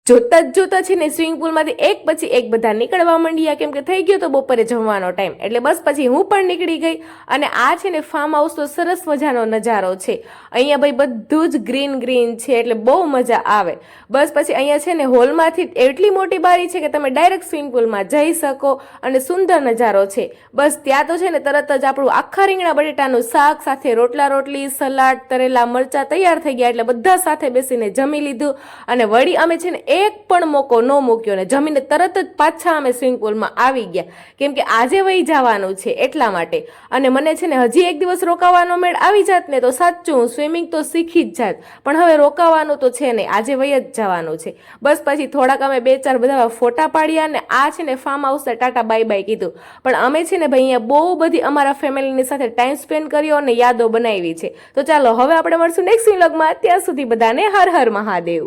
જોતા છે ને સ્વિમિંગ પુલમાંથી એક પછી એક બધા નીકળવા માંડ્યા, કેમ કે થઈ ગયો તો બપોરે જમવાનો ટાઈમ. એટલે બસ પછી હું પણ નીકળી ગઈ. અને આ છે ને ફાર્મ હાઉસ તો સરસ મજાનો નજારો છે. અહીંયા ભાઈ બધું જ ગ્રીન ગ્રીન છે, એટલે બહુ મજા આવે. બસ પછી અહીંયા છે ને હોલમાંથી એટલી મોટી બારી છે કે તમે ડાયરેક્ટ સ્વિમિંગ પુલમાં જઈ શકો અને સુંદર નજારો છે. બસ ત્યાં તો છે ને તરત જ આપણું આખા રીંગણા બટેટાનું શાક સાથે રોટલા રોટલી સલાડ તરેલા મરચા તૈયાર થઈ ગયા. એટલે બધા સાથે બેસીને જમી લીધું. અને વળી અમે છે ને એક પણ મોકો ન મૂક્યો ને જમીને તરત જ પાછા અમે સ્વિમિંગ પુલમાં આવી ગયા, કેમ કે આજે વહી જવાનું છે એટલા માટે. અને મને છે ને હજી એક દિવસ રોકાવાનો મેળ આવી જાત ને તો સાચું હું સ્વિમિંગ તો શીખી જ જાત, પણ હવે રોકાવાનું તો છે નહીં, આજે વહી જ જવાનું છે. બસ પછી થોડાક અમે 2-4 બધા ફોટા પાડ્યા ને આ છે ને farm house Tata bye bye કીધું. પણ અમે છે ને ભાઈ અહીંયા બહુ બધી અમારા ફેમિલીની સાથે ટાઈમ સ્પેન્ડ કર્યો અને યાદો બનાવી છે. તો ચાલો હવે આપણે મળશું નેક્સ્ટ વ્લોગમાં. ત્યાં સુધી બધાને હર હર મહાદેવ.